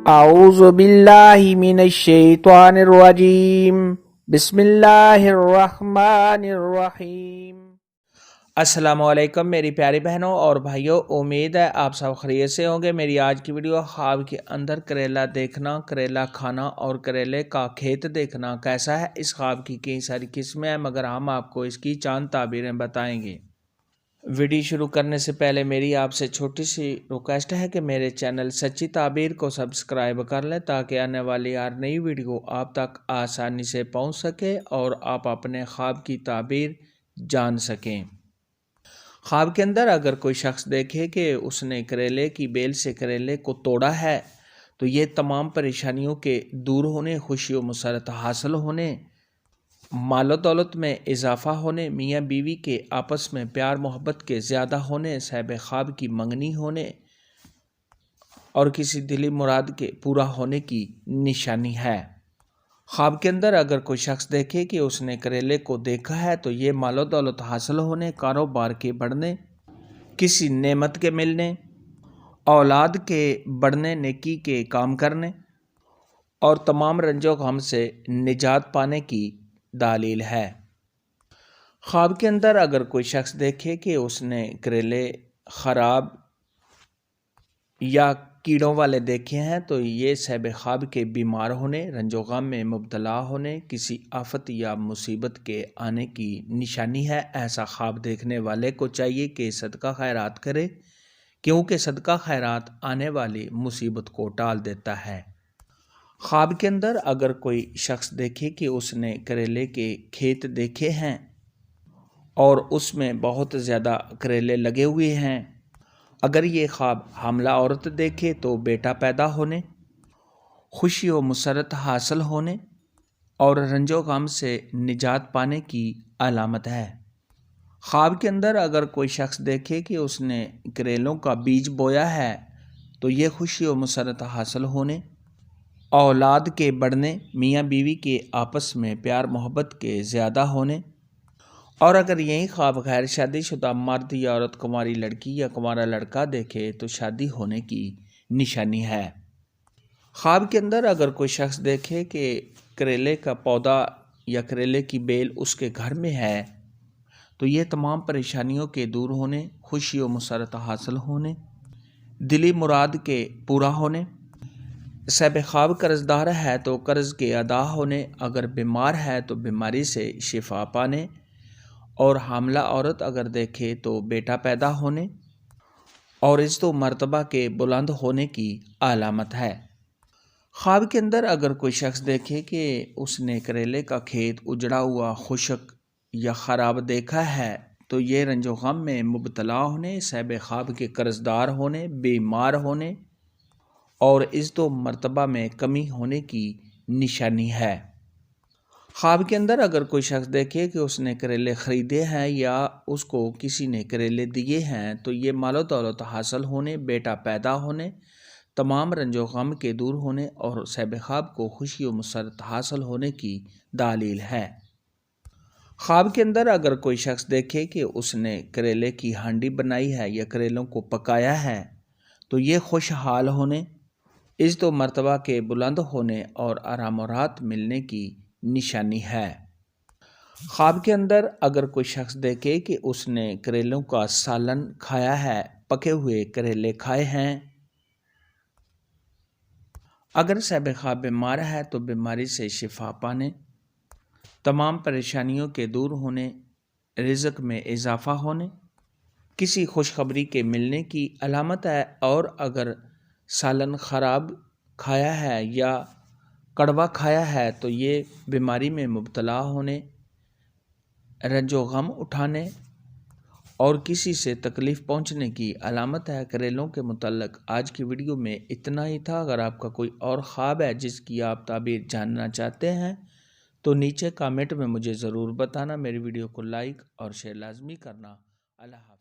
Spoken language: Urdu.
اعوذ باللہ من الشیطان الرجیم بسم اللہ الرحمن الرحیم۔ السلام علیکم میری پیاری بہنوں اور بھائیوں، امید ہے آپ سب خیریت سے ہوں گے۔ میری آج کی ویڈیو خواب کے اندر کریلا دیکھنا، کریلا کھانا اور کریلے کا کھیت دیکھنا کیسا ہے۔ اس خواب کی کئی ساری قسمیں ہیں مگر ہم آپ کو اس کی چاند تعبیریں بتائیں گے۔ ویڈیو شروع کرنے سے پہلے میری آپ سے چھوٹی سی ریکویسٹ ہے کہ میرے چینل سچی تعبیر کو سبسکرائب کر لیں تاکہ آنے والی ہر نئی ویڈیو آپ تک آسانی سے پہنچ سکے اور آپ اپنے خواب کی تعبیر جان سکیں۔ خواب کے اندر اگر کوئی شخص دیکھے کہ اس نے کریلے کی بیل سے کریلے کو توڑا ہے تو یہ تمام پریشانیوں کے دور ہونے، خوشی و مسرت حاصل ہونے، مال و دولت میں اضافہ ہونے، میاں بیوی کے آپس میں پیار محبت کے زیادہ ہونے، صاحب خواب کی منگنی ہونے اور کسی دلی مراد کے پورا ہونے کی نشانی ہے۔ خواب کے اندر اگر کوئی شخص دیکھے کہ اس نے کریلے کو دیکھا ہے تو یہ مال و دولت حاصل ہونے، کاروبار کے بڑھنے، کسی نعمت کے ملنے، اولاد کے بڑھنے، نیکی کے کام کرنے اور تمام رنج و غم سے نجات پانے کی دلیل ہے۔ خواب کے اندر اگر کوئی شخص دیکھے کہ اس نے کریلے خراب یا کیڑوں والے دیکھے ہیں تو یہ صاحب خواب کے بیمار ہونے، رنج و غم میں مبتلا ہونے، کسی آفت یا مصیبت کے آنے کی نشانی ہے۔ ایسا خواب دیکھنے والے کو چاہیے کہ صدقہ خیرات کرے کیونکہ صدقہ خیرات آنے والی مصیبت کو ٹال دیتا ہے۔ خواب کے اندر اگر کوئی شخص دیکھے کہ اس نے کریلے کے کھیت دیکھے ہیں اور اس میں بہت زیادہ کریلے لگے ہوئے ہیں، اگر یہ خواب حاملہ عورت دیکھے تو بیٹا پیدا ہونے، خوشی و مسرت حاصل ہونے اور رنج و غم سے نجات پانے کی علامت ہے۔ خواب کے اندر اگر کوئی شخص دیکھے کہ اس نے کریلوں کا بیج بویا ہے تو یہ خوشی و مسرت حاصل ہونے، اولاد کے بڑھنے، میاں بیوی کے آپس میں پیار محبت کے زیادہ ہونے اور اگر یہی خواب غیر شادی شدہ مرد یا عورت، کنواری لڑکی یا کنوارا لڑکا دیکھے تو شادی ہونے کی نشانی ہے۔ خواب کے اندر اگر کوئی شخص دیکھے کہ کریلے کا پودا یا کریلے کی بیل اس کے گھر میں ہے تو یہ تمام پریشانیوں کے دور ہونے، خوشی و مسرت حاصل ہونے، دلی مراد کے پورا ہونے، صاحب خواب قرض دار ہے تو قرض کے ادا ہونے، اگر بیمار ہے تو بیماری سے شفا پانے اور حاملہ عورت اگر دیکھے تو بیٹا پیدا ہونے اور عزت و مرتبہ کے بلند ہونے کی علامت ہے۔ خواب کے اندر اگر کوئی شخص دیکھے کہ اس نے کریلے کا کھیت اجڑا ہوا، خشک یا خراب دیکھا ہے تو یہ رنج و غم میں مبتلا ہونے، صاحب خواب کے قرض دار ہونے، بیمار ہونے اور عزت و مرتبہ میں کمی ہونے کی نشانی ہے۔ خواب کے اندر اگر کوئی شخص دیکھے کہ اس نے کریلے خریدے ہیں یا اس کو کسی نے کریلے دیے ہیں تو یہ مال و دولت حاصل ہونے، بیٹا پیدا ہونے، تمام رنج و غم کے دور ہونے اور صاحب خواب کو خوشی و مسرت حاصل ہونے کی دلیل ہے۔ خواب کے اندر اگر کوئی شخص دیکھے کہ اس نے کریلے کی ہانڈی بنائی ہے یا کریلوں کو پکایا ہے تو یہ خوشحال ہونے، عزت و مرتبہ کے بلند ہونے اور آرام و راحت ملنے کی نشانی ہے۔ خواب کے اندر اگر کوئی شخص دیکھے کہ اس نے کریلوں کا سالن کھایا ہے، پکے ہوئے کریلے کھائے ہیں، اگر صاحب خواب بیمار ہے تو بیماری سے شفا پانے، تمام پریشانیوں کے دور ہونے، رزق میں اضافہ ہونے، کسی خوشخبری کے ملنے کی علامت ہے اور اگر سالن خراب کھایا ہے یا کڑوا کھایا ہے تو یہ بیماری میں مبتلا ہونے، رنج و غم اٹھانے اور کسی سے تکلیف پہنچنے کی علامت ہے۔ کریلوں کے متعلق آج کی ویڈیو میں اتنا ہی تھا۔ اگر آپ کا کوئی اور خواب ہے جس کی آپ تعبیر جاننا چاہتے ہیں تو نیچے کامنٹ میں مجھے ضرور بتانا۔ میری ویڈیو کو لائک اور شیئر لازمی کرنا۔ اللہ حافظ۔